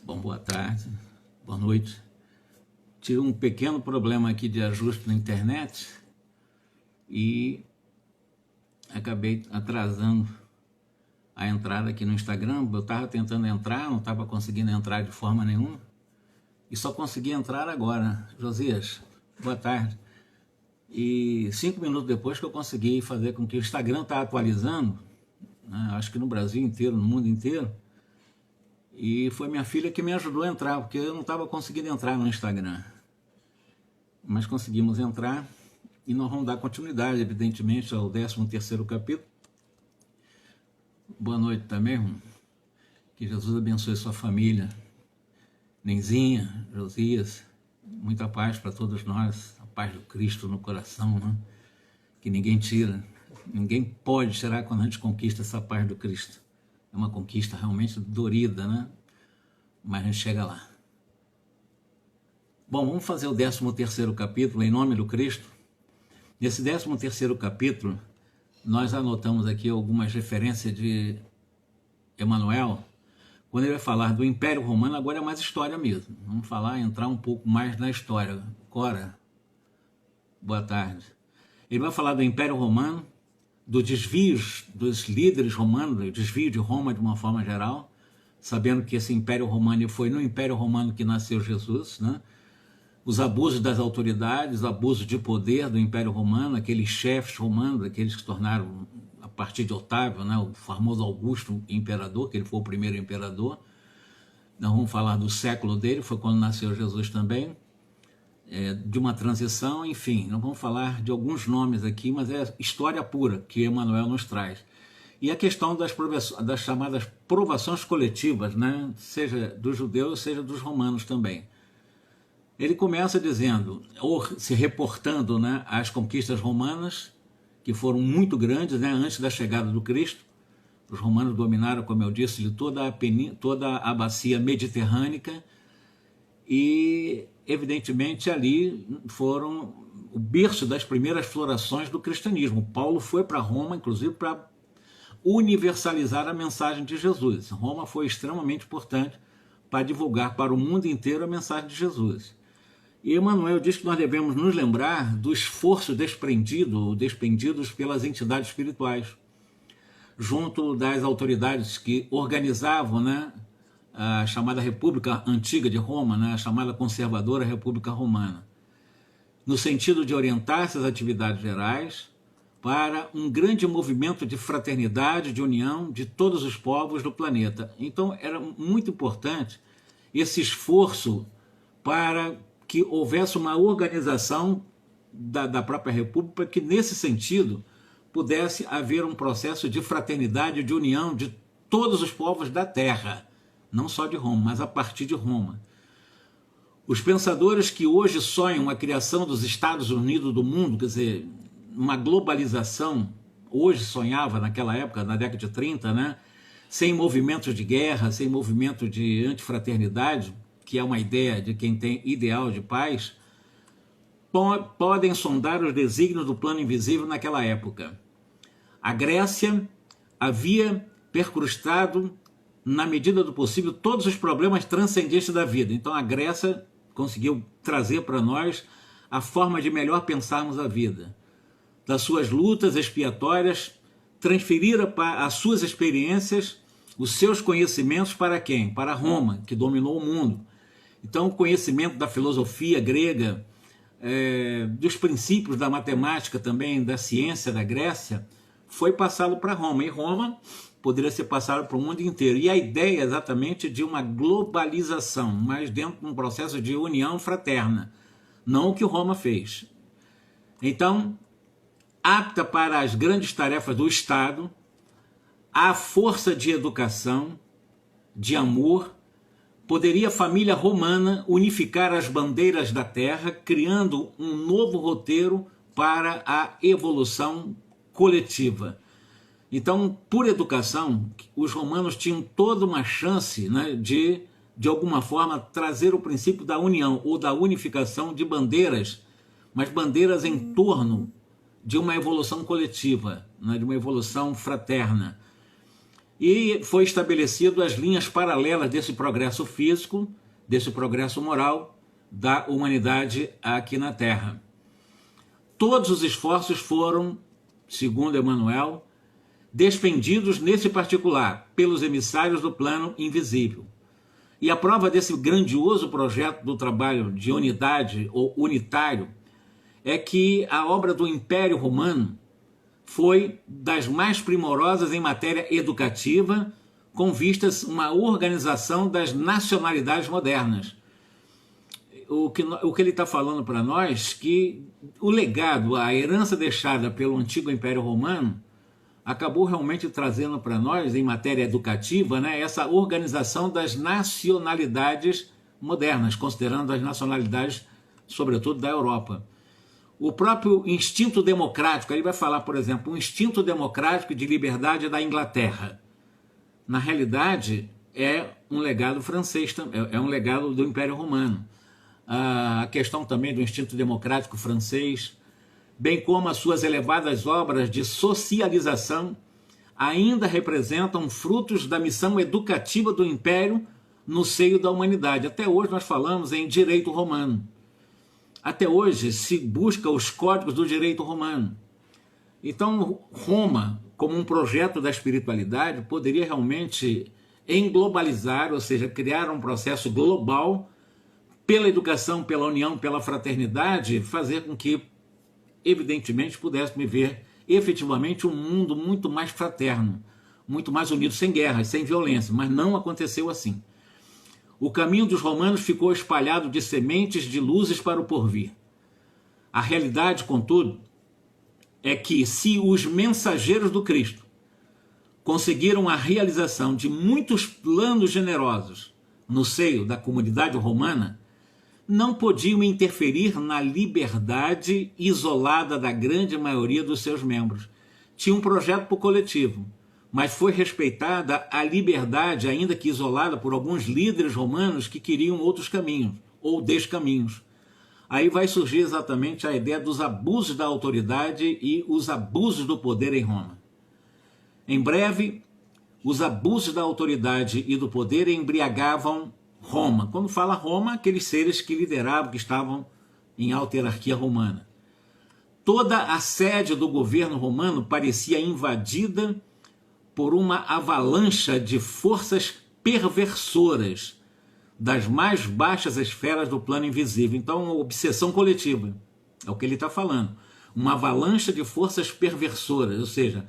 Bom, boa tarde, boa noite. Tive um pequeno problema aqui de ajuste na internet e acabei atrasando a entrada aqui no Instagram. Eu estava tentando entrar, não estava conseguindo entrar de forma nenhuma e só consegui entrar agora. Josias, boa tarde. E 5 minutos depois que eu consegui fazer com que o Instagram está atualizando, né, acho que no Brasil inteiro, no mundo inteiro, e foi minha filha que me ajudou a entrar, porque eu não estava conseguindo entrar no Instagram. Mas conseguimos entrar e nós vamos dar continuidade, evidentemente, ao 13º capítulo. Boa noite também, irmão. Que Jesus abençoe sua família. Nenzinha, Josias, muita paz para todos nós, a paz do Cristo no coração, né? Que ninguém tira, ninguém pode tirar quando a gente conquista essa paz do Cristo. É uma conquista realmente dorida, né? Mas a gente chega lá. Bom, vamos fazer o 13º capítulo, em nome do Cristo. Nesse 13º capítulo, nós anotamos aqui algumas referências de Emmanuel. Quando ele vai falar do Império Romano, agora é mais história mesmo. Vamos entrar um pouco mais na história. Cora, boa tarde. Ele vai falar do Império Romano, do desvio dos líderes romanos, do desvio de Roma de uma forma geral, sabendo que esse Império Romano foi no Império Romano que nasceu Jesus, né? Os abusos das autoridades, abusos de poder do Império Romano, aqueles chefes romanos, aqueles que se tornaram, a partir de Otávio, né, o famoso Augusto imperador, que ele foi o primeiro imperador. Nós vamos falar do século dele, foi quando nasceu Jesus também, de uma transição, enfim, não vamos falar de alguns nomes aqui, mas é história pura que Emmanuel nos traz. E a questão das chamadas provações coletivas, né, seja dos judeus, seja dos romanos também. Ele começa dizendo, ou se reportando, né, às conquistas romanas, que foram muito grandes, né, antes da chegada do Cristo. Os romanos dominaram, como eu disse, toda a bacia mediterrânea e, evidentemente, ali foram o berço das primeiras florações do cristianismo. Paulo foi para Roma, inclusive, para universalizar a mensagem de Jesus. Roma foi extremamente importante para divulgar para o mundo inteiro a mensagem de Jesus. E Emmanuel diz que nós devemos nos lembrar do esforço despendidos pelas entidades espirituais, junto das autoridades que organizavam, né, a chamada República Antiga de Roma, né, a chamada conservadora República Romana, no sentido de orientar essas atividades gerais para um grande movimento de fraternidade, de união de todos os povos do planeta. Então era muito importante esse esforço para que houvesse uma organização da própria República, que nesse sentido pudesse haver um processo de fraternidade, de união de todos os povos da Terra, não só de Roma, mas a partir de Roma. Os pensadores que hoje sonham a criação dos Estados Unidos do mundo, quer dizer, uma globalização, hoje sonhava naquela época, na década de 30, né, sem movimentos de guerra, sem movimento de antifraternidade, que é uma ideia de quem tem ideal de paz, podem sondar os desígnios do plano invisível naquela época. A Grécia havia percrustado, na medida do possível, todos os problemas transcendentes da vida. Então a Grécia conseguiu trazer para nós a forma de melhor pensarmos a vida. Das suas lutas expiatórias, transferir as suas experiências, os seus conhecimentos para quem? Para Roma, que dominou o mundo. Então o conhecimento da filosofia grega, dos princípios da matemática também, da ciência da Grécia, foi passado para Roma. E Roma poderia ser passado para o mundo inteiro. E a ideia é exatamente de uma globalização, mas dentro de um processo de união fraterna, não o que Roma fez. Então, apta para as grandes tarefas do Estado, a força de educação, de amor, poderia a família romana unificar as bandeiras da terra, criando um novo roteiro para a evolução coletiva. Então, por educação, os romanos tinham toda uma chance, né, de alguma forma, trazer o princípio da união ou da unificação de bandeiras, mas bandeiras em torno de uma evolução coletiva, né, de uma evolução fraterna. E foi estabelecido as linhas paralelas desse progresso físico, desse progresso moral da humanidade aqui na Terra. Todos os esforços foram, segundo Emmanuel, despendidos nesse particular pelos emissários do plano invisível. E a prova desse grandioso projeto do trabalho de unidade ou unitário é que a obra do Império Romano foi das mais primorosas em matéria educativa, com vistas uma organização das nacionalidades modernas. O que ele está falando para nós, que o legado, a herança deixada pelo antigo Império Romano, acabou realmente trazendo para nós, em matéria educativa, né, essa organização das nacionalidades modernas, considerando as nacionalidades, sobretudo, da Europa. O próprio instinto democrático, ele vai falar, por exemplo, o instinto democrático de liberdade da Inglaterra. Na realidade, é um legado francês, é um legado do Império Romano. A questão também do instinto democrático francês, bem como as suas elevadas obras de socialização, ainda representam frutos da missão educativa do Império no seio da humanidade. Até hoje nós falamos em direito romano. Até hoje se busca os códigos do direito romano. Então, Roma, como um projeto da espiritualidade, poderia realmente englobalizar, ou seja, criar um processo global pela educação, pela união, pela fraternidade, fazer com que, evidentemente, pudéssemos viver efetivamente um mundo muito mais fraterno, muito mais unido, sem guerras, sem violência, mas não aconteceu assim. O caminho dos romanos ficou espalhado de sementes de luzes para o porvir. A realidade, contudo, é que se os mensageiros do Cristo conseguiram a realização de muitos planos generosos no seio da comunidade romana, não podiam interferir na liberdade isolada da grande maioria dos seus membros. Tinha um projeto para o coletivo, mas foi respeitada a liberdade, ainda que isolada por alguns líderes romanos que queriam outros caminhos, ou descaminhos. Aí vai surgir exatamente a ideia dos abusos da autoridade e os abusos do poder em Roma. Em breve, os abusos da autoridade e do poder embriagavam Roma. Quando fala Roma, aqueles seres que lideravam, que estavam em alta hierarquia romana. Toda a sede do governo romano parecia invadida por uma avalanche de forças perversoras das mais baixas esferas do plano invisível. Então, uma obsessão coletiva, é o que ele está falando. Uma avalanche de forças perversoras, ou seja,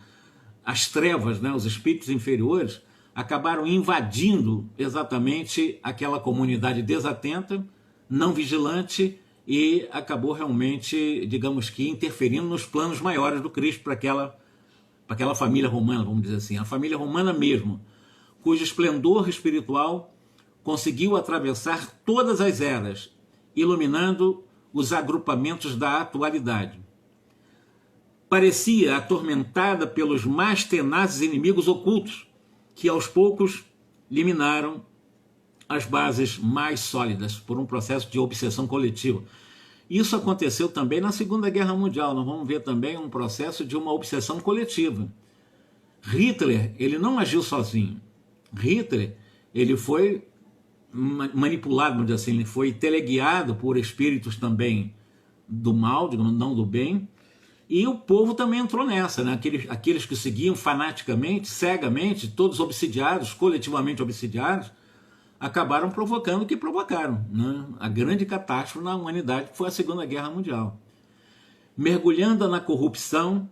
as trevas, né, os espíritos inferiores, acabaram invadindo exatamente aquela comunidade desatenta, não vigilante, e acabou realmente, digamos que, interferindo nos planos maiores do Cristo para aquela família romana, vamos dizer assim, a família romana mesmo, cujo esplendor espiritual conseguiu atravessar todas as eras, iluminando os agrupamentos da atualidade. Parecia atormentada pelos mais tenazes inimigos ocultos, que aos poucos liminaram as bases mais sólidas por um processo de obsessão coletiva. Isso aconteceu também na Segunda Guerra Mundial. Nós vamos ver também um processo de uma obsessão coletiva. Hitler, ele não agiu sozinho. Hitler, ele foi manipulado, vamos dizer assim, ele foi teleguiado por espíritos também do mal, digamos, não do bem, e o povo também entrou nessa, né? Aqueles que seguiam fanaticamente, cegamente, todos obsidiados, coletivamente obsidiados, acabaram provocando o que provocaram, né? A grande catástrofe na humanidade foi a Segunda Guerra Mundial. Mergulhando na corrupção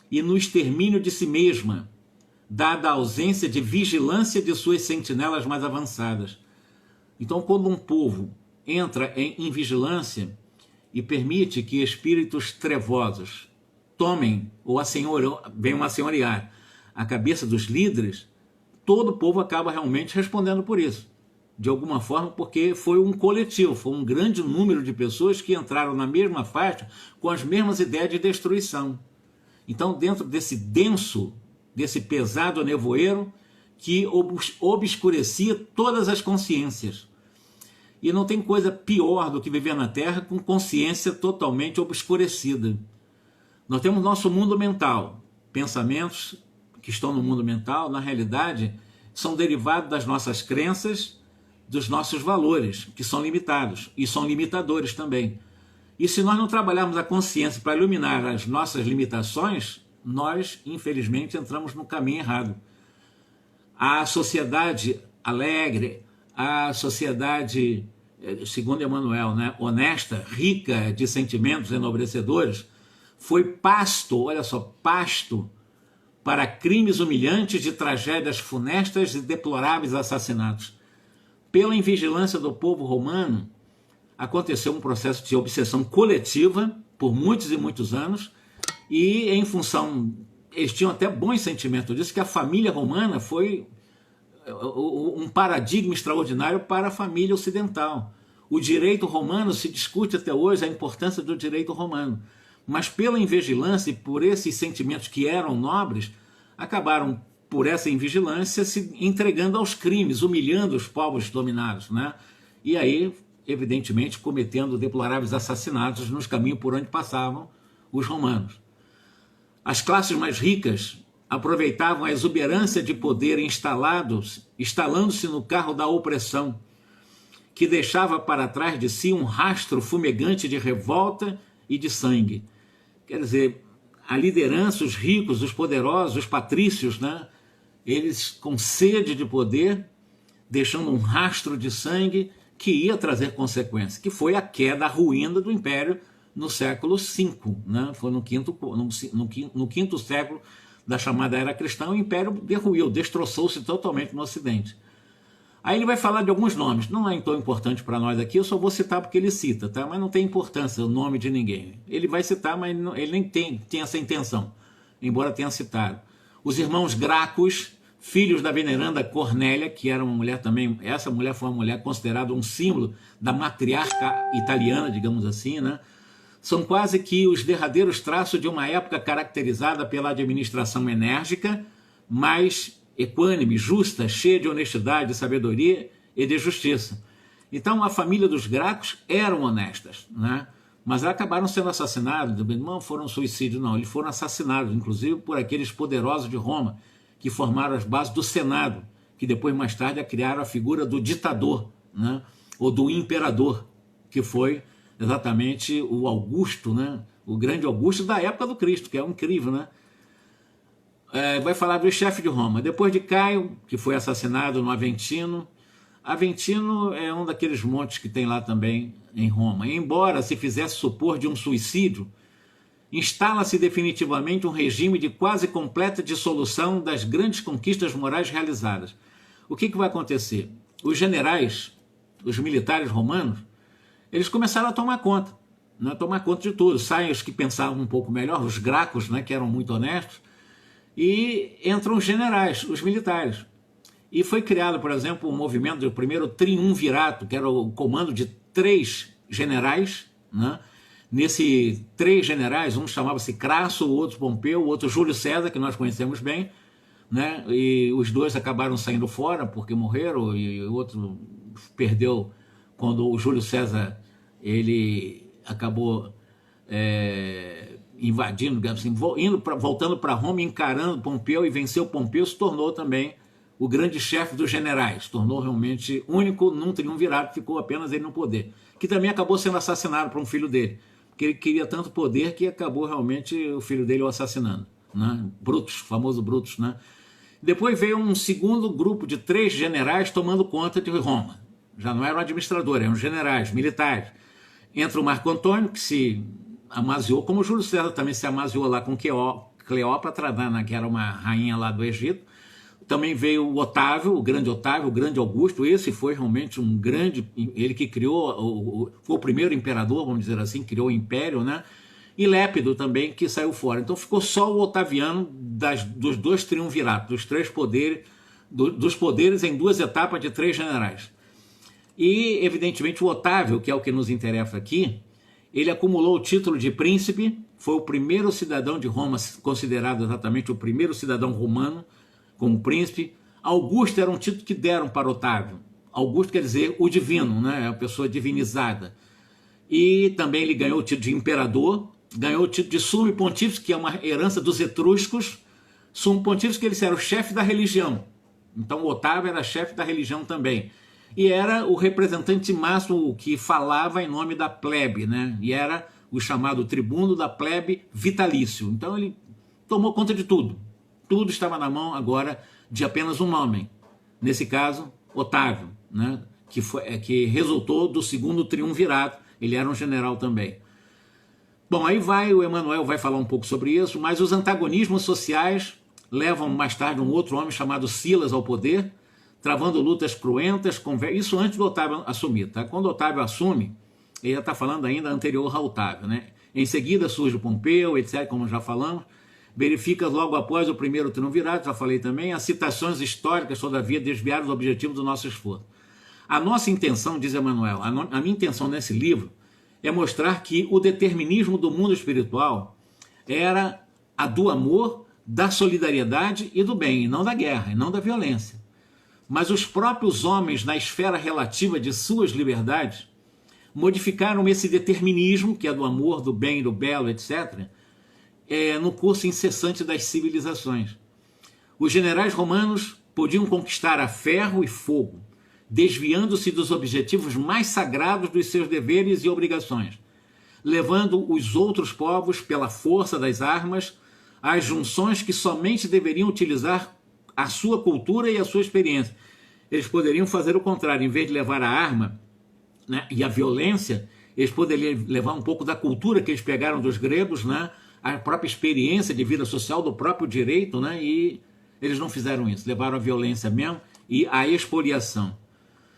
e no extermínio de si mesma, dada a ausência de vigilância de suas sentinelas mais avançadas. Então, quando um povo entra em vigilância e permite que espíritos trevosos tomem ou venham a senhorear a cabeça dos líderes, todo o povo acaba realmente respondendo por isso, de alguma forma, porque foi um coletivo, foi um grande número de pessoas que entraram na mesma faixa com as mesmas ideias de destruição. Então, dentro desse pesado nevoeiro que obscurecia todas as consciências. E não tem coisa pior do que viver na Terra com consciência totalmente obscurecida. Nós temos nosso mundo mental, pensamentos que estão no mundo mental, na realidade, são derivados das nossas crenças, dos nossos valores, que são limitados e são limitadores também. E se nós não trabalharmos a consciência para iluminar as nossas limitações, nós, infelizmente, entramos no caminho errado. A sociedade alegre, a sociedade, segundo Emmanuel, né, honesta, rica de sentimentos enobrecedores, foi pasto, olha só, pasto para crimes humilhantes de tragédias funestas e deploráveis assassinatos. Pela invigilância do povo romano, aconteceu um processo de obsessão coletiva por muitos e muitos anos, e em função, eles tinham até bons sentimentos disso, que a família romana foi um paradigma extraordinário para a família ocidental. O direito romano se discute até hoje a importância do direito romano, mas pela invigilância e por esses sentimentos que eram nobres, acabaram por essa invigilância se entregando aos crimes, humilhando os povos dominados, né? E aí, evidentemente, cometendo deploráveis assassinatos nos caminhos por onde passavam os romanos. As classes mais ricas aproveitavam a exuberância de poder instalando-se no carro da opressão, que deixava para trás de si um rastro fumegante de revolta e de sangue. Quer dizer, a liderança, os ricos, os poderosos, os patrícios, né? Eles com sede de poder, deixando um rastro de sangue que ia trazer consequências, que foi a queda, a ruína do Império no século V, né? Foi no quinto século da chamada Era Cristã, o Império derruiu, destroçou-se totalmente no Ocidente. Aí ele vai falar de alguns nomes, não é tão importante para nós aqui, eu só vou citar porque ele cita, tá? Mas não tem importância o nome de ninguém. Ele vai citar, mas ele nem tem essa intenção, embora tenha citado. Os irmãos Gracos, filhos da veneranda Cornélia, que era uma mulher também, essa mulher foi uma mulher considerada um símbolo da matriarca italiana, digamos assim, né? São quase que os derradeiros traços de uma época caracterizada pela administração enérgica, mas equânime, justa, cheia de honestidade, de sabedoria e de justiça. Então a família dos Gracos eram honestas, né? Mas acabaram sendo assassinados, não foram suicídios, não, eles foram assassinados, inclusive por aqueles poderosos de Roma, que formaram as bases do Senado, que depois, mais tarde, criaram a figura do ditador, né? Ou do imperador, que foi exatamente o Augusto, né? O grande Augusto da época do Cristo, que é incrível, né? Vai falar do chefe de Roma. Depois de Caio, que foi assassinado no Aventino. Aventino é um daqueles montes que tem lá também em Roma. Embora se fizesse supor de um suicídio, instala-se definitivamente um regime de quase completa dissolução das grandes conquistas morais realizadas. O que vai acontecer? Os generais, os militares romanos, eles começaram a tomar conta, né? Tomar conta de tudo. Saem os que pensavam um pouco melhor, os Gracos, né, que eram muito honestos, e entram os generais, os militares. E foi criado, por exemplo, um movimento do primeiro triunvirato, que era o comando de 3 generais, né? Nesse 3 generais, um chamava-se Crasso, o outro Pompeu, o outro Júlio César, que nós conhecemos bem, né? E os 2 acabaram saindo fora porque morreram, e o outro perdeu quando o Júlio César ele acabou invadindo, assim, voltando para Roma, encarando Pompeu e venceu Pompeu, se tornou também o grande chefe dos generais, tornou realmente único num triunvirato, ficou apenas ele no poder, que também acabou sendo assassinado por um filho dele, porque ele queria tanto poder que acabou realmente o filho dele o assassinando, né? Brutus, famoso Brutus, né? Depois veio um segundo grupo de 3 generais tomando conta de Roma, já não eram administradores, eram generais, militares. Entra o Marco Antônio, que se amaziou, como Júlio César também se amaziou lá com Cleópatra, né, que era uma rainha lá do Egito. Também veio o Otávio, o grande Augusto. Esse foi realmente um grande, ele que criou, foi o primeiro imperador, vamos dizer assim, criou o império, né? E Lépido também, que saiu fora. Então ficou só o Otaviano dos 2 triunviratos, dos 3 poderes, dos poderes em 2 etapas de 3 generais. E, evidentemente, o Otávio, que é o que nos interessa aqui, ele acumulou o título de príncipe, foi o primeiro cidadão de Roma, considerado exatamente o primeiro cidadão romano, como príncipe. Augusto era um título que deram para Otávio. Augusto quer dizer o divino, né? A pessoa divinizada. E também ele ganhou o título de imperador, ganhou o título de sumo pontífice, que é uma herança dos etruscos. Sumo pontífice, que ele era o chefe da religião. Então o Otávio era chefe da religião também. E era o representante máximo que falava em nome da plebe, né? E era o chamado tribuno da plebe vitalício. Então ele tomou conta de tudo. Tudo estava na mão agora de apenas um homem. Nesse caso, Otávio, né? Que resultou do segundo triunvirato. Ele era um general também. Bom, aí o Emmanuel vai falar um pouco sobre isso, mas os antagonismos sociais levam mais tarde um outro homem chamado Silas ao poder, travando lutas cruentas, isso antes do Otávio assumir, tá? Quando Otávio assume, ele já está falando ainda anterior a Otávio, né? Em seguida surge o Pompeu, etc., como já falamos, verifica logo após o primeiro triunvirato, já falei também, as citações históricas, todavia, desviaram do objetivo do nosso esforço. A nossa intenção, diz Emmanuel, a minha intenção nesse livro é mostrar que o determinismo do mundo espiritual era a do amor, da solidariedade e do bem, e não da guerra, e não da violência. Mas os próprios homens, na esfera relativa de suas liberdades, modificaram esse determinismo, que é do amor, do bem, do belo, etc., no curso incessante das civilizações. Os generais romanos podiam conquistar a ferro e fogo, desviando-se dos objetivos mais sagrados dos seus deveres e obrigações, levando os outros povos, pela força das armas, às junções que somente deveriam utilizar a sua cultura e a sua experiência. Eles poderiam fazer o contrário, em vez de levar a arma, né, e a violência, eles poderiam levar um pouco da cultura que eles pegaram dos gregos, né, a própria experiência de vida social, do próprio direito, né, e eles não fizeram isso, levaram a violência mesmo e a expoliação.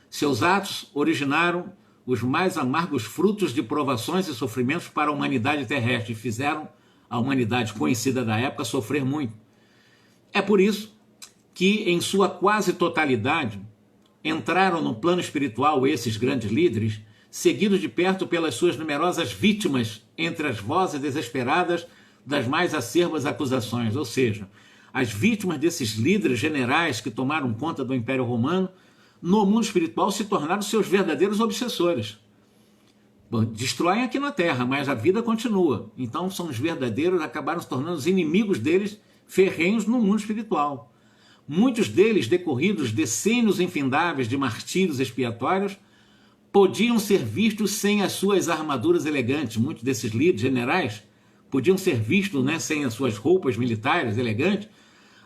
Seus atos originaram os mais amargos frutos de provações e sofrimentos para a humanidade terrestre, e fizeram a humanidade conhecida da época sofrer muito. É por isso que, em sua quase totalidade, entraram no plano espiritual esses grandes líderes, seguidos de perto pelas suas numerosas vítimas entre as vozes desesperadas das mais acerbas acusações, ou seja, as vítimas desses líderes generais que tomaram conta do Império Romano, no mundo espiritual se tornaram seus verdadeiros obsessores. Bom, destroem aqui na Terra, mas a vida continua. Então são os verdadeiros, acabaram se tornando os inimigos deles, ferrenhos no mundo espiritual. Muitos deles, decorridos decênios infindáveis de martírios expiatórios, podiam ser vistos sem as suas armaduras elegantes. Muitos desses líderes generais podiam ser vistos, né, sem as suas roupas militares elegantes,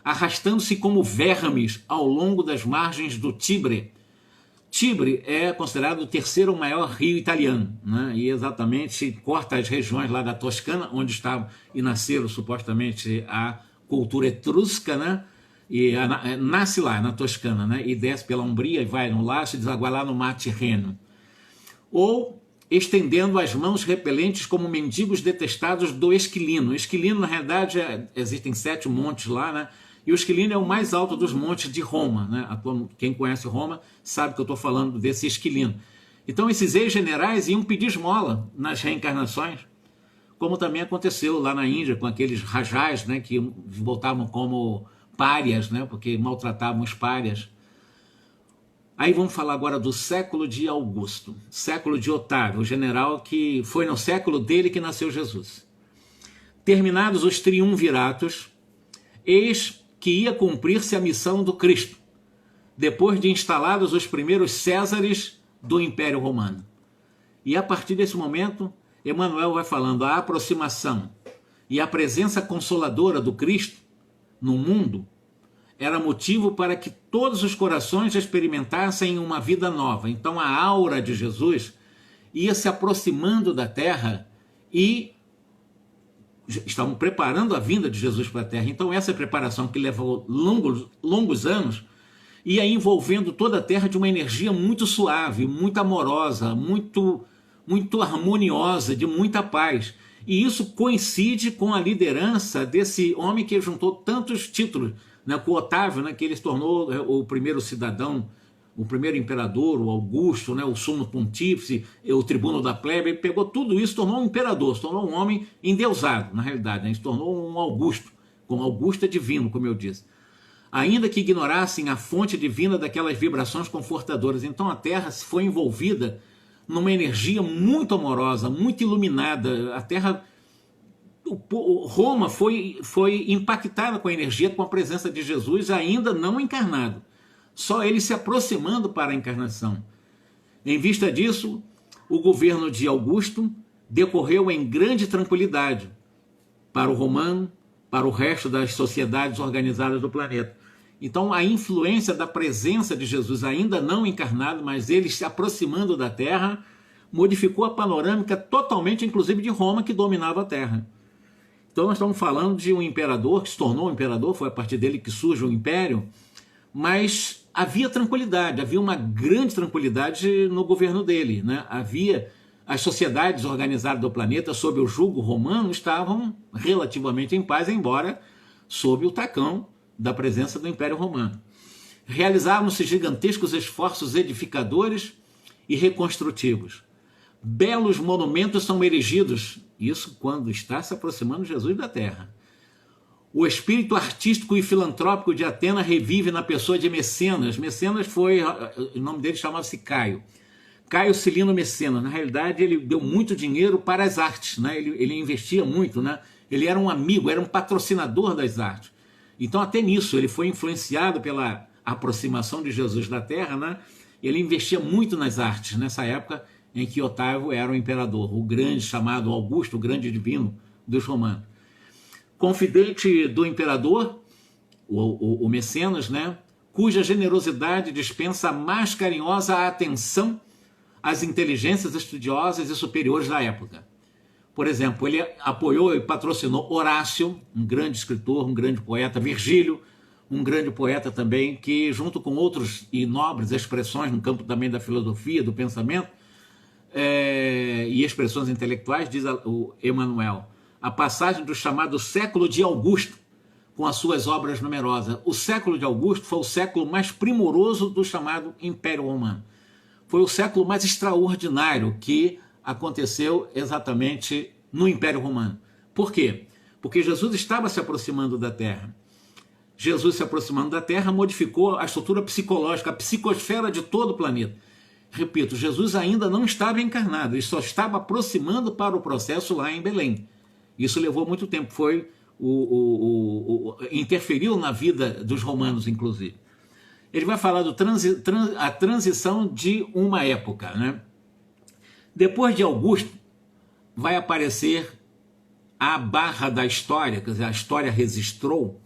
arrastando-se como vermes ao longo das margens do Tibre. Tibre é considerado o terceiro maior rio italiano, né? E exatamente corta as regiões lá da Toscana, onde estava e nasceram supostamente a cultura etrusca, né? E nasce lá na Toscana, né? E desce pela Umbria e vai no Lácio e deságua lá no Mar Tirreno. Ou estendendo as mãos repelentes como mendigos detestados do Esquilino. Esquilino, na realidade, existem 7 montes lá, né? E o Esquilino é o mais alto dos montes de Roma, né? Quem conhece Roma sabe que eu estou falando desse Esquilino. Então esses ex-generais iam pedir esmola nas reencarnações, como também aconteceu lá na Índia com aqueles rajás, né, que voltavam como párias, né, porque maltratavam os párias. Aí vamos falar agora do século de Augusto, século de Otávio, o general que foi no século dele que nasceu Jesus. Terminados os triunviratos, eis que ia cumprir-se a missão do Cristo, depois de instalados os primeiros Césares do Império Romano. E a partir desse momento, Emmanuel vai falando a aproximação e a presença consoladora do Cristo no mundo era motivo para que todos os corações experimentassem uma vida nova. Então a aura de Jesus ia se aproximando da terra e estavam preparando a vinda de Jesus para a Terra. Então essa preparação, que levou longos anos, ia envolvendo toda a Terra de uma energia muito suave, muito amorosa, muito harmoniosa, de muita paz. E isso coincide com a liderança desse homem que juntou tantos títulos, né, com o Otávio, né, que ele se tornou o primeiro cidadão, o primeiro imperador, o Augusto, né, o sumo pontífice, o tribuno da plebe. Ele pegou tudo isso, tornou um imperador, se tornou um homem endeusado, na realidade, né, se tornou um Augusto, com Augusto é divino, como eu disse. Ainda que ignorassem a fonte divina daquelas vibrações confortadoras. Então a Terra foi envolvida numa energia muito amorosa, muito iluminada. A Terra Roma foi impactada com a energia, com a presença de Jesus ainda não encarnado, só ele se aproximando para a encarnação. Em vista disso, o governo de Augusto decorreu em grande tranquilidade para o romano, para o resto das sociedades organizadas do planeta. Então, a influência da presença de Jesus ainda não encarnado, mas ele se aproximando da Terra, modificou a panorâmica totalmente, inclusive de Roma, que dominava a Terra. Então, nós estamos falando de um imperador que se tornou um imperador, foi a partir dele que surge o império, mas havia tranquilidade, havia uma grande tranquilidade no governo dele, né? Havia as sociedades organizadas do planeta sob o jugo romano estavam relativamente em paz, embora sob o tacão da presença do Império Romano. Realizavam-se gigantescos esforços edificadores e reconstrutivos. Belos monumentos são erigidos, isso quando está se aproximando Jesus da Terra. O espírito artístico e filantrópico de Atenas revive na pessoa de Mecenas. Mecenas foi, o nome dele chamava-se Caio. Caio Cilino Mecenas. Na realidade, ele deu muito dinheiro para as artes, né? Ele investia muito, né? Ele era um amigo, era um patrocinador das artes. Então, até nisso, ele foi influenciado pela aproximação de Jesus da Terra, né? Ele investia muito nas artes, nessa época em que Otávio era o imperador, o grande chamado Augusto, o grande divino dos romanos. Confidente do imperador, o Mecenas, né, cuja generosidade dispensa a mais carinhosa atenção às inteligências estudiosas e superiores da época. Por exemplo, ele apoiou e patrocinou Horácio, um grande escritor, um grande poeta, Virgílio, um grande poeta também, que junto com outros e nobres expressões no campo também da filosofia, do pensamento, e expressões intelectuais, diz o Emmanuel, a passagem do chamado século de Augusto, com as suas obras numerosas. O século de Augusto foi o século mais primoroso do chamado Império Romano. Foi o século mais extraordinário que aconteceu exatamente no Império Romano. Por quê? Porque Jesus estava se aproximando da Terra. Jesus se aproximando da Terra modificou a estrutura psicológica, a psicosfera de todo o planeta. Repito, Jesus ainda não estava encarnado, ele só estava aproximando para o processo lá em Belém. Isso levou muito tempo, interferiu na vida dos romanos, inclusive. Ele vai falar a transição de uma época, né? Depois de Augusto, vai aparecer a barra da história, quer dizer, a história registrou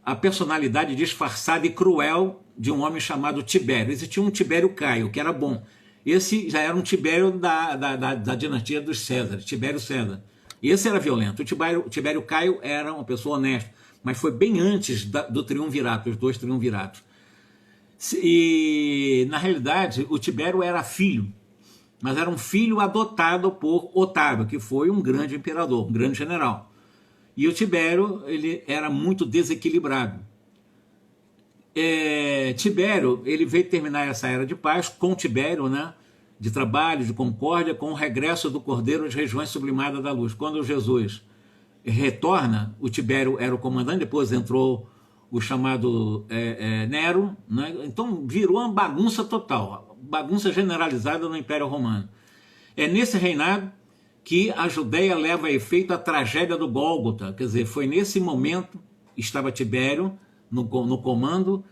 a personalidade disfarçada e cruel de um homem chamado Tibério. Existia um Tibério Caio, que era bom. Esse já era um Tibério da dinastia dos Césares, Tibério César. Esse era violento. O Tibério Caio era uma pessoa honesta, mas foi bem antes do triunvirato, os dois triunviratos. E, na realidade, o Tibério era filho, mas era um filho adotado por Otávio, que foi um grande imperador, um grande general. E o Tibério, ele era muito desequilibrado. Tibério, ele veio terminar essa era de paz com Tibério, né? De trabalho, de concórdia, com o regresso do Cordeiro às regiões sublimadas da luz. Quando Jesus retorna, o Tibério era o comandante, depois entrou o chamado Nero, né? Então virou uma bagunça total, bagunça generalizada no Império Romano. É nesse reinado que a Judéia leva a efeito a tragédia do Gólgota, quer dizer, foi nesse momento, estava Tibério no comando,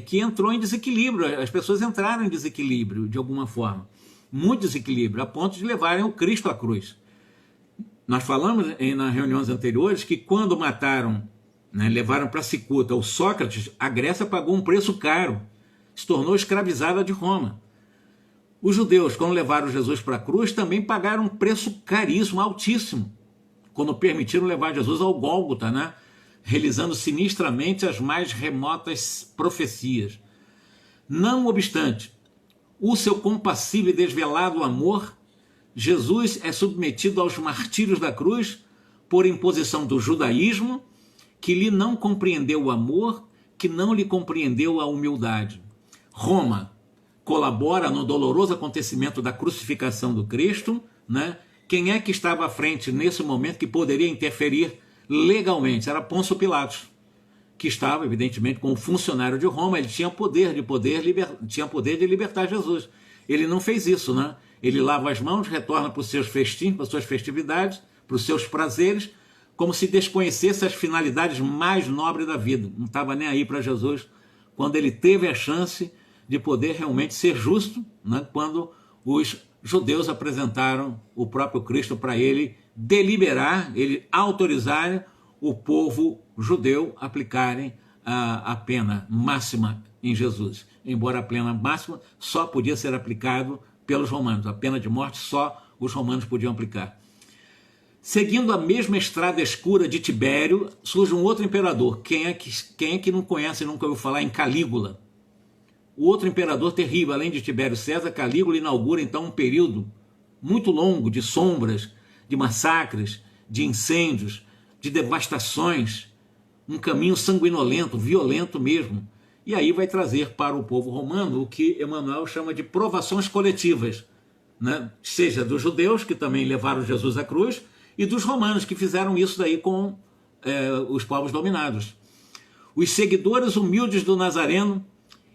que entrou em desequilíbrio, as pessoas entraram em desequilíbrio de alguma forma, muito desequilíbrio, a ponto de levarem o Cristo à cruz. Nós falamos nas reuniões anteriores que quando mataram, né, levaram para Cicuta o Sócrates, a Grécia pagou um preço caro, se tornou escravizada de Roma. Os judeus, quando levaram Jesus para a cruz, também pagaram um preço caríssimo, altíssimo, quando permitiram levar Jesus ao Gólgota, né? Realizando sinistramente as mais remotas profecias. Não obstante, o seu compassivo e desvelado amor, Jesus é submetido aos martírios da cruz por imposição do judaísmo, que lhe não compreendeu o amor, que não lhe compreendeu a humildade. Roma colabora no doloroso acontecimento da crucificação do Cristo, né? Quem é que estava à frente nesse momento que poderia interferir legalmente? Era Pôncio Pilatos, que estava, evidentemente, como funcionário de Roma, ele tinha poder de libertar Jesus. Ele não fez isso, né? Ele lava as mãos, retorna para os seus festins, para as suas festividades, para os seus prazeres, como se desconhecesse as finalidades mais nobres da vida. Não estava nem aí para Jesus quando ele teve a chance de poder realmente ser justo, né, quando os judeus apresentaram o próprio Cristo para ele deliberar, ele autorizar o povo judeu a aplicarem a pena máxima em Jesus. Embora a pena máxima só podia ser aplicado pelos romanos. A pena de morte só os romanos podiam aplicar. Seguindo a mesma estrada escura de Tibério, surge um outro imperador. Quem é que não conhece e nunca ouviu falar em Calígula? O outro imperador terrível, além de Tibério César, Calígula inaugura então um período muito longo de sombras, de massacres, de incêndios, de devastações, um caminho sanguinolento, violento mesmo. E aí vai trazer para o povo romano o que Emmanuel chama de provações coletivas, né? Seja dos judeus, que também levaram Jesus à cruz, e dos romanos, que fizeram isso daí com os povos dominados. Os seguidores humildes do Nazareno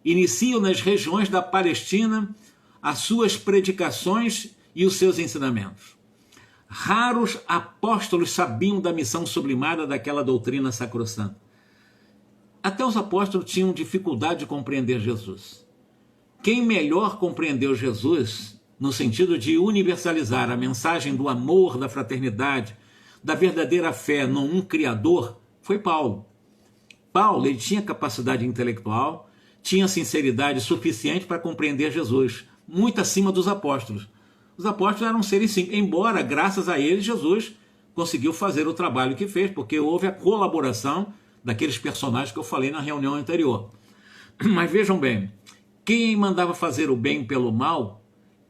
iniciam nas regiões da Palestina as suas predicações e os seus ensinamentos. Raros apóstolos sabiam da missão sublimada daquela doutrina sacrossanta. Até os apóstolos tinham dificuldade de compreender Jesus. Quem melhor compreendeu Jesus, no sentido de universalizar a mensagem do amor, da fraternidade, da verdadeira fé num Criador, foi Paulo. Paulo, ele tinha capacidade intelectual, tinha sinceridade suficiente para compreender Jesus, muito acima dos apóstolos. Os apóstolos eram seres simples, embora, graças a eles, Jesus conseguiu fazer o trabalho que fez, porque houve a colaboração daqueles personagens que eu falei na reunião anterior. Mas vejam bem, quem mandava fazer o bem pelo mal,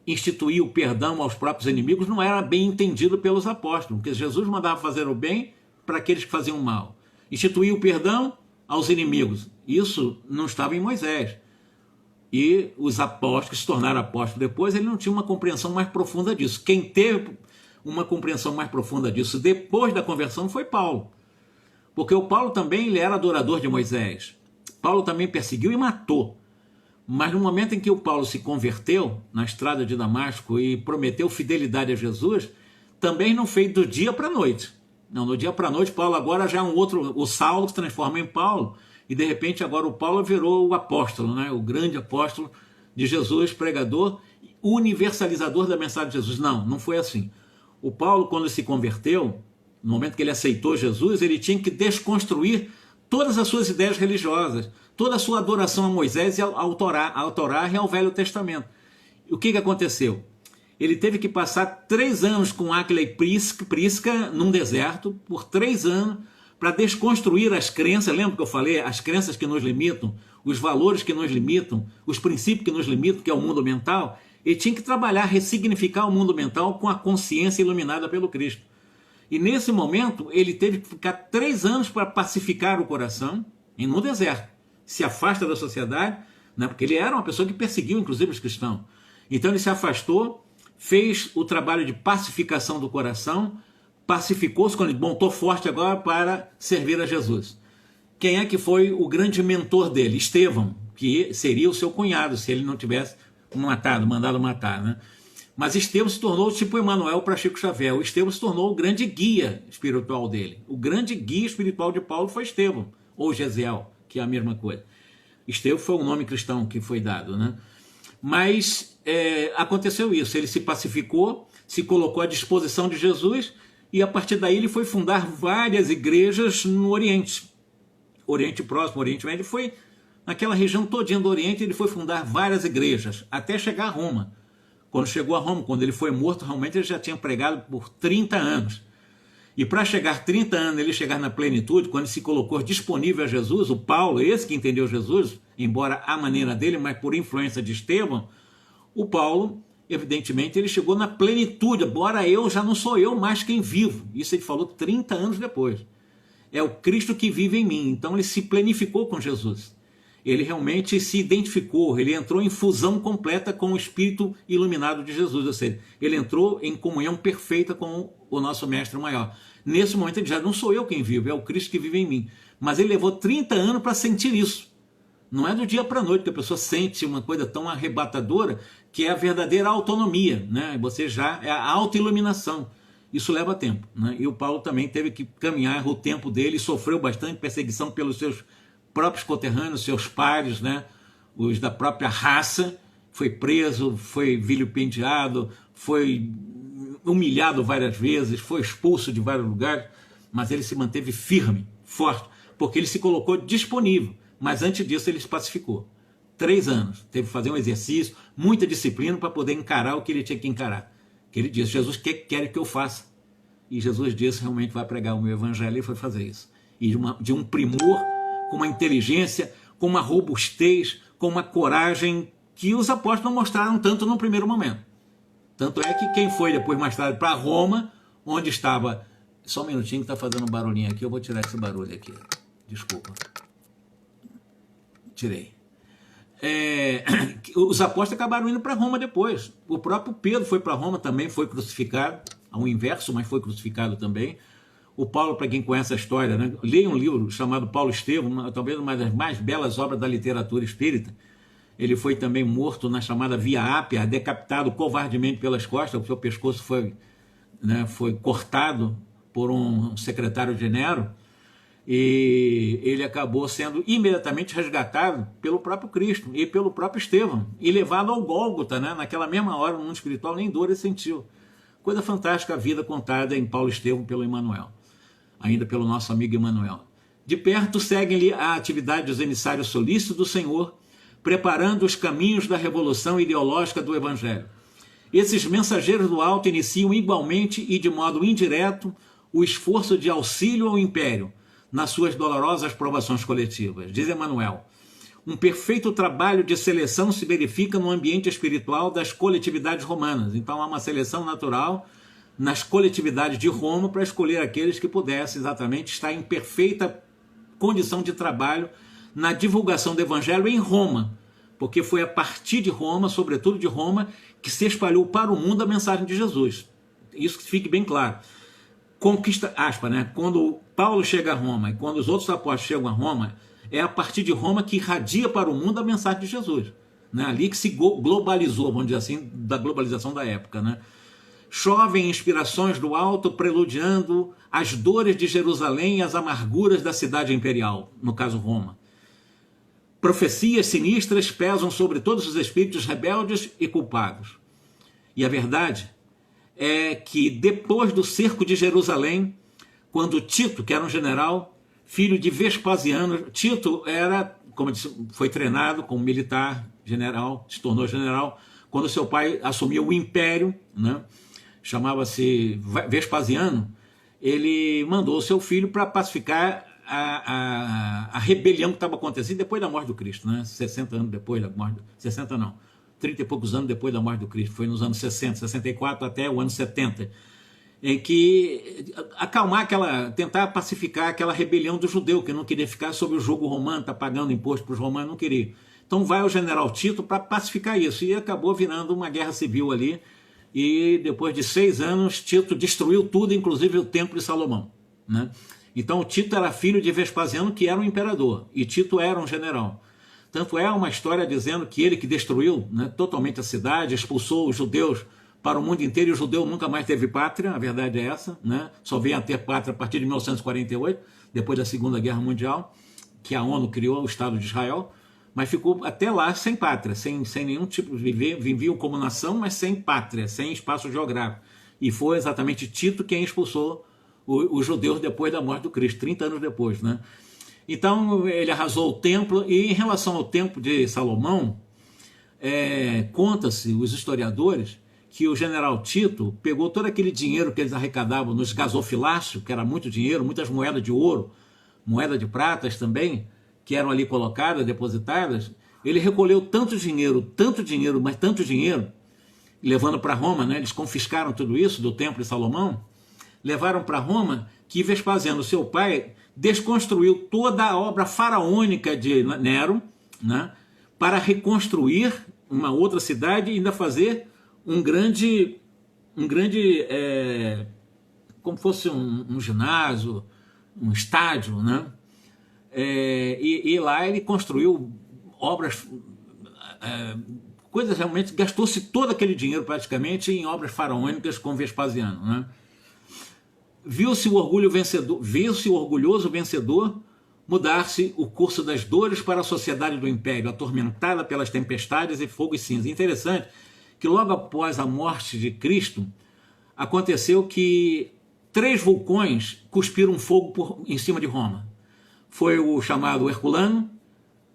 instituir o perdão aos próprios inimigos, não era bem entendido pelos apóstolos, porque Jesus mandava fazer o bem para aqueles que faziam o mal. Instituir o perdão aos inimigos. Isso não estava em Moisés. E os apóstolos, que se tornaram apóstolos depois, ele não tinha uma compreensão mais profunda disso. Quem teve uma compreensão mais profunda disso depois da conversão foi Paulo. Porque o Paulo também ele era adorador de Moisés. Paulo também perseguiu e matou. Mas no momento em que o Paulo se converteu na estrada de Damasco e prometeu fidelidade a Jesus, também não fez do dia para a noite. Não, do dia para a noite, Paulo agora já é um outro, o Saulo se transforma em Paulo, e de repente agora o Paulo virou o apóstolo, né? O grande apóstolo de Jesus, pregador, universalizador da mensagem de Jesus. Não, não foi assim. O Paulo, quando se converteu, no momento que ele aceitou Jesus, ele tinha que desconstruir todas as suas ideias religiosas, toda a sua adoração a Moisés e ao Torá e ao Velho Testamento. E o que aconteceu? Ele teve que passar 3 anos com Áquila e Prisca num deserto, por 3 anos, para desconstruir as crenças. Lembra que eu falei? As crenças que nos limitam, os valores que nos limitam, os princípios que nos limitam, que é o mundo mental. Ele tinha que trabalhar, ressignificar o mundo mental com a consciência iluminada pelo Cristo. E nesse momento, ele teve que ficar 3 anos para pacificar o coração, no deserto. Se afasta da sociedade, né? Porque ele era uma pessoa que perseguiu, inclusive, os cristãos. Então ele se afastou, fez o trabalho de pacificação do coração, pacificou-se quando ele montou forte agora para servir a Jesus. Quem é que foi o grande mentor dele? Estevão, que seria o seu cunhado, se ele não tivesse mandado matar, né? Mas Estevão se tornou tipo Emmanuel para Chico Xavier. O Estevão se tornou o grande guia espiritual dele. O grande guia espiritual de Paulo foi Estevão, ou Gesiel, que é a mesma coisa. Estevão foi um nome cristão que foi dado, né? Mas aconteceu isso, ele se pacificou, se colocou à disposição de Jesus, e a partir daí ele foi fundar várias igrejas no Oriente. Oriente Próximo, Oriente Médio, ele foi naquela região todinha do Oriente, ele foi fundar várias igrejas, até chegar a Roma. Quando chegou a Roma, quando ele foi morto, realmente ele já tinha pregado por 30 anos. E para chegar 30 anos, ele chegar na plenitude, quando ele se colocou disponível a Jesus, o Paulo, esse que entendeu Jesus, embora à maneira dele, mas por influência de Estevão, o Paulo, evidentemente, ele chegou na plenitude. Agora já não sou eu mais quem vivo. Isso ele falou 30 anos depois. É o Cristo que vive em mim. Então ele se plenificou com Jesus. Ele realmente se identificou, ele entrou em fusão completa com o Espírito iluminado de Jesus, ou seja, ele entrou em comunhão perfeita com o nosso Mestre Maior. Nesse momento ele já não sou eu quem vive, é o Cristo que vive em mim. Mas ele levou 30 anos para sentir isso. Não é do dia para a noite que a pessoa sente uma coisa tão arrebatadora, que é a verdadeira autonomia, né? Você já é a autoiluminação. Isso leva tempo, né? E o Paulo também teve que caminhar o tempo dele, sofreu bastante perseguição pelos seus próprios conterrâneos, seus pares, né? Os da própria raça. Foi preso, foi vilipendiado, foi humilhado várias vezes, foi expulso de vários lugares, mas ele se manteve firme, forte, porque ele se colocou disponível. Mas antes disso ele se pacificou. 3 anos, teve que fazer um exercício, muita disciplina para poder encarar o que ele tinha que encarar. Que ele disse: Jesus, o que quer que eu faça? E Jesus disse: realmente vai pregar o meu evangelho, e foi fazer isso. E de um primor, com uma inteligência, com uma robustez, com uma coragem que os apóstolos não mostraram tanto no primeiro momento. Tanto é que quem foi depois mais tarde para Roma, onde estava... Só um minutinho que está fazendo um barulhinho aqui, eu vou tirar esse barulho aqui. Desculpa. Tirei. Os apóstolos acabaram indo para Roma depois. O próprio Pedro foi para Roma também, foi crucificado, ao inverso, mas foi crucificado também. O Paulo, para quem conhece a história, né, leia um livro chamado Paulo Estevão, talvez uma das mais belas obras da literatura espírita. Ele foi também morto na chamada Via Ápia, decapitado covardemente pelas costas, o seu pescoço foi, né, foi cortado por um secretário de Nero, e ele acabou sendo imediatamente resgatado pelo próprio Cristo e pelo próprio Estevão, e levado ao Gólgota, né, naquela mesma hora, no mundo espiritual, nem dor ele sentiu. Coisa fantástica a vida contada em Paulo Estevão pelo Emmanuel, ainda pelo nosso amigo Emmanuel. De perto seguem-lhe a atividade dos emissários solícitos do Senhor, preparando os caminhos da revolução ideológica do Evangelho. Esses mensageiros do alto iniciam igualmente e de modo indireto o esforço de auxílio ao império nas suas dolorosas provações coletivas. Diz Emmanuel: um perfeito trabalho de seleção se verifica no ambiente espiritual das coletividades romanas. Então há uma seleção natural nas coletividades de Roma para escolher aqueles que pudessem exatamente estar em perfeita condição de trabalho na divulgação do Evangelho em Roma, porque foi a partir de Roma, sobretudo de Roma, que se espalhou para o mundo a mensagem de Jesus. Isso que fique bem claro. Conquista, aspa, né? Quando Paulo chega a Roma e quando os outros apóstolos chegam a Roma, é a partir de Roma que irradia para o mundo a mensagem de Jesus, né? Ali que se globalizou, vamos dizer assim, da globalização da época, né? Chovem inspirações do alto, preludiando as dores de Jerusalém e as amarguras da cidade imperial, no caso Roma. Profecias sinistras pesam sobre todos os espíritos rebeldes e culpados. E a verdade é que depois do cerco de Jerusalém, quando Tito, que era um general, filho de Vespasiano, Tito era, como eu disse, foi treinado como militar, general, se tornou general, quando seu pai assumiu o império, né, chamava-se Vespasiano, ele mandou seu filho para pacificar a rebelião que estava acontecendo depois da morte do Cristo, né? 60 anos depois da morte, 60 não, 30 e poucos anos depois da morte do Cristo, foi nos anos 60, 64 até o ano 70, em que acalmar tentar pacificar aquela rebelião do judeu, que não queria ficar sob o jugo romano, tá pagando imposto para os romanos, não queria. Então vai o general Tito para pacificar isso, e acabou virando uma guerra civil ali, e depois de 6 anos, Tito destruiu tudo, inclusive o templo de Salomão, né? Então o Tito era filho de Vespasiano, que era um imperador, e Tito era um general. Tanto é uma história dizendo que ele que destruiu, né, totalmente a cidade, expulsou os judeus para o mundo inteiro, e o judeu nunca mais teve pátria, a verdade é essa, né? Só veio a ter pátria a partir de 1948, depois da Segunda Guerra Mundial, que a ONU criou o Estado de Israel, mas ficou até lá sem pátria, sem nenhum tipo de viviam como nação, mas sem pátria, sem espaço geográfico. E foi exatamente Tito quem expulsou os judeus depois da morte do Cristo, 30 anos depois, né? Então ele arrasou o templo, e em relação ao templo de Salomão, conta-se, os historiadores, que o general Tito pegou todo aquele dinheiro que eles arrecadavam nos gasofilácios, que era muito dinheiro, muitas moedas de ouro, moedas de pratas também, que eram ali colocadas, depositadas. Ele recolheu tanto dinheiro, mas tanto dinheiro, levando para Roma, né? Eles confiscaram tudo isso do templo de Salomão, levaram para Roma, que Vespasiano, seu pai, desconstruiu toda a obra faraônica de Nero, né, para reconstruir uma outra cidade e ainda fazer um grande como fosse um ginásio, um estádio, né? E lá ele construiu obras, coisas realmente, gastou-se todo aquele dinheiro praticamente em obras faraônicas com Vespasiano, né? viu-se o orgulhoso vencedor mudar-se o curso das dores para a sociedade do império, atormentada pelas tempestades e fogo e cinza. Interessante que logo após a morte de Cristo, aconteceu que 3 vulcões cuspiram fogo em cima de Roma. Foi o chamado Herculano,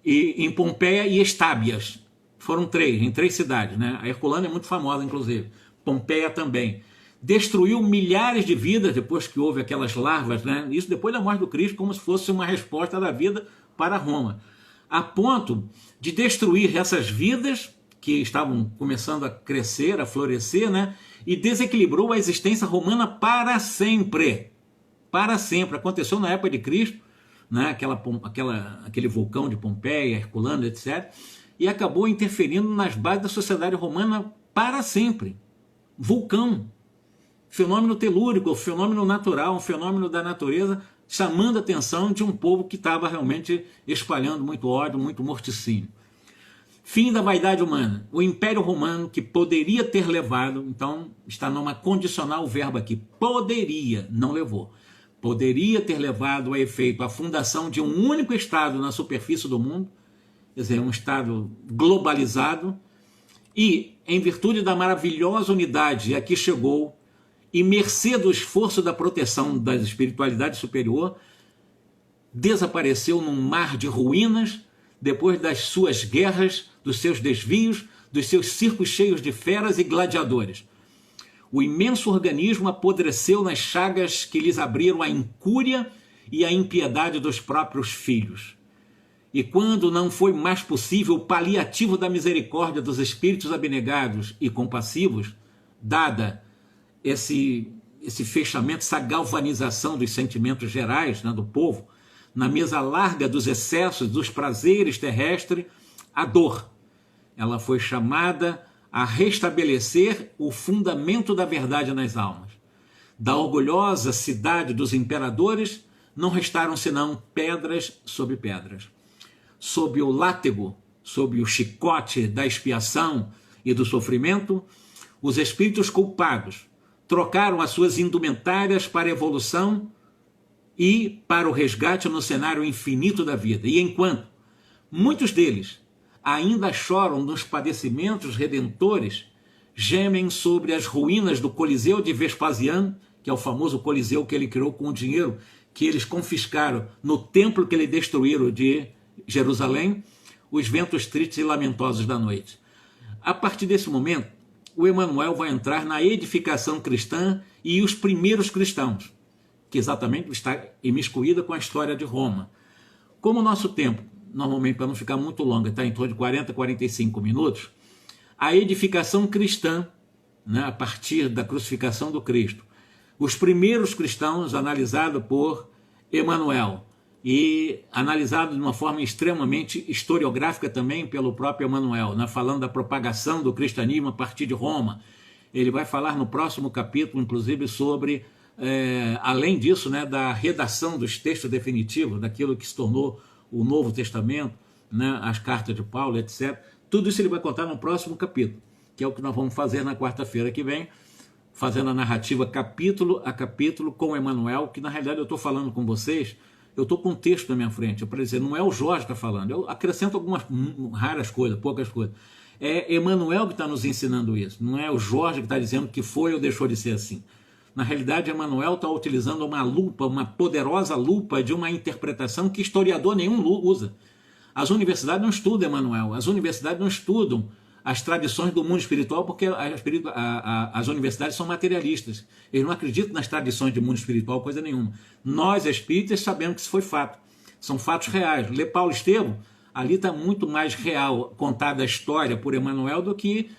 em Pompeia e Estábias. Foram 3, em 3 cidades, né? A Herculano é muito famosa, inclusive. Pompeia também. Destruiu milhares de vidas depois que houve aquelas larvas, né? Isso depois da morte do Cristo, como se fosse uma resposta da vida para Roma. A ponto de destruir essas vidas que estavam começando a crescer, a florescer, né? E desequilibrou a existência romana para sempre. Para sempre. Aconteceu na época de Cristo, né? Aquele vulcão de Pompeia, Herculano, etc. E acabou interferindo nas bases da sociedade romana para sempre. Vulcão. Fenômeno telúrico, fenômeno natural, um fenômeno da natureza, chamando a atenção de um povo que estava realmente espalhando muito ódio, muito morticínio. Fim da vaidade humana. O Império Romano, que poderia ter levado, então está numa condicional o verbo aqui, poderia, não levou. Poderia ter levado a efeito a fundação de um único Estado na superfície do mundo, quer dizer, um Estado globalizado, e, em virtude da maravilhosa unidade a que chegou, e mercê do esforço da proteção da espiritualidade superior, desapareceu num mar de ruínas, depois das suas guerras, dos seus desvios, dos seus circos cheios de feras e gladiadores. O imenso organismo apodreceu nas chagas que lhes abriram a incúria e a impiedade dos próprios filhos. E quando não foi mais possível o paliativo da misericórdia dos espíritos abnegados e compassivos, dada esse fechamento, essa galvanização dos sentimentos gerais, né, do povo, na mesa larga dos excessos, dos prazeres terrestres, a dor. Ela foi chamada a restabelecer o fundamento da verdade nas almas. Da orgulhosa cidade dos imperadores, não restaram senão pedras sobre pedras. Sob o látego, sob o chicote da expiação e do sofrimento, os espíritos culpados trocaram as suas indumentárias para a evolução e para o resgate no cenário infinito da vida. E enquanto muitos deles ainda choram nos padecimentos redentores, gemem sobre as ruínas do Coliseu de Vespasiano, que é o famoso Coliseu que ele criou com o dinheiro que eles confiscaram no templo que ele destruíram de Jerusalém, os ventos tristes e lamentosos da noite. A partir desse momento, o Emmanuel vai entrar na edificação cristã e os primeiros cristãos, que exatamente está imiscuída com a história de Roma. Como o nosso tempo, normalmente para não ficar muito longo, está em torno de 40 a 45 minutos, a edificação cristã, né, a partir da crucificação do Cristo, os primeiros cristãos analisados por Emmanuel e analisado de uma forma extremamente historiográfica também pelo próprio Emmanuel, né, falando da propagação do cristianismo a partir de Roma. Ele vai falar no próximo capítulo, inclusive, sobre, além disso, né, da redação dos textos definitivos, daquilo que se tornou o Novo Testamento, né, as cartas de Paulo, etc. Tudo isso ele vai contar no próximo capítulo, que é o que nós vamos fazer na quarta-feira que vem, fazendo a narrativa capítulo a capítulo com Emmanuel, que na realidade eu estou falando com vocês, eu estou com um texto na minha frente, para dizer, não é o Jorge que está falando, eu acrescento algumas raras coisas, poucas coisas. É Emmanuel que está nos ensinando isso, não é o Jorge que está dizendo que foi ou deixou de ser assim. Na realidade, Emmanuel está utilizando uma lupa, uma poderosa lupa de uma interpretação que historiador nenhum usa. As universidades não estudam Emmanuel, as universidades não estudam as tradições do mundo espiritual, porque as universidades são materialistas. Eles não acreditam nas tradições do mundo espiritual, coisa nenhuma. Nós, espíritas, sabemos que isso foi fato. São fatos reais. Lê Paulo Estevam, ali está muito mais real contada a história por Emmanuel do que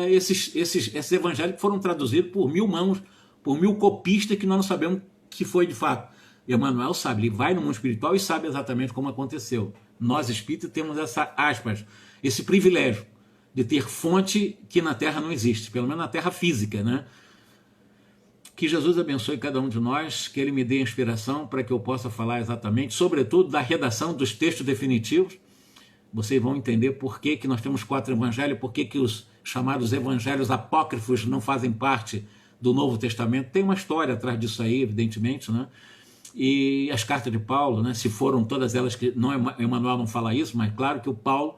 esses evangelhos que foram traduzidos por 1000 mãos, por 1000 copistas que nós não sabemos que foi de fato. Emmanuel sabe, ele vai no mundo espiritual e sabe exatamente como aconteceu. Nós, espíritas, temos esse privilégio de ter fonte que na Terra não existe, pelo menos na Terra física, né? Que Jesus abençoe cada um de nós, que Ele me dê inspiração para que eu possa falar exatamente, sobretudo da redação dos textos definitivos. Vocês vão entender por que nós temos 4 evangelhos, por que os chamados evangelhos apócrifos não fazem parte do Novo Testamento. Tem uma história atrás disso aí, evidentemente, né? E as cartas de Paulo, né? Se foram todas elas, que não, Emmanuel não fala isso, mas claro que o Paulo,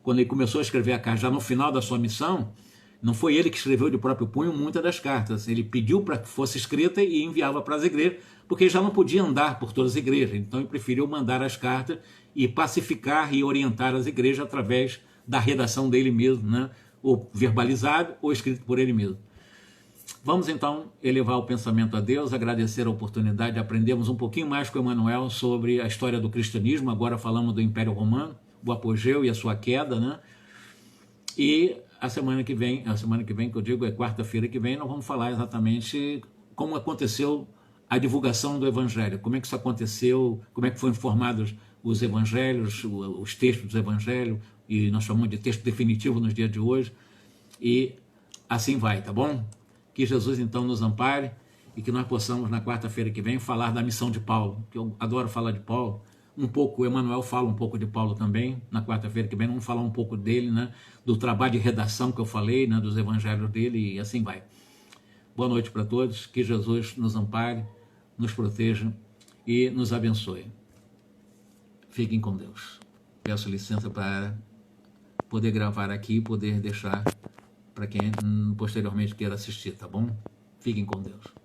quando ele começou a escrever a carta, já no final da sua missão, não foi ele que escreveu de próprio punho muitas das cartas. Ele pediu para que fosse escrita e enviava para as igrejas, porque já não podia andar por todas as igrejas. Então ele preferiu mandar as cartas e pacificar e orientar as igrejas através da redação dele mesmo, né? Ou verbalizado ou escrito por ele mesmo. Vamos então elevar o pensamento a Deus, agradecer a oportunidade de aprendermos um pouquinho mais com Emmanuel sobre a história do cristianismo. Agora falamos do Império Romano, o apogeu e a sua queda, né? E a semana que vem, que eu digo é quarta-feira que vem, nós vamos falar exatamente como aconteceu a divulgação do Evangelho, como é que isso aconteceu, como é que foram formados os evangelhos, os textos dos evangelhos, e nós chamamos de texto definitivo nos dias de hoje, e assim vai, tá bom? Que Jesus então nos ampare e que nós possamos na quarta-feira que vem falar da missão de Paulo, que eu adoro falar de Paulo, um pouco, o Emmanuel fala um pouco de Paulo também, na quarta-feira que vem vamos falar um pouco dele, né, do trabalho de redação que eu falei, né, dos evangelhos dele, e assim vai. Boa noite para todos, que Jesus nos ampare, nos proteja e nos abençoe. Fiquem com Deus. Peço licença para poder gravar aqui e poder deixar para quem posteriormente queira assistir, tá bom? Fiquem com Deus.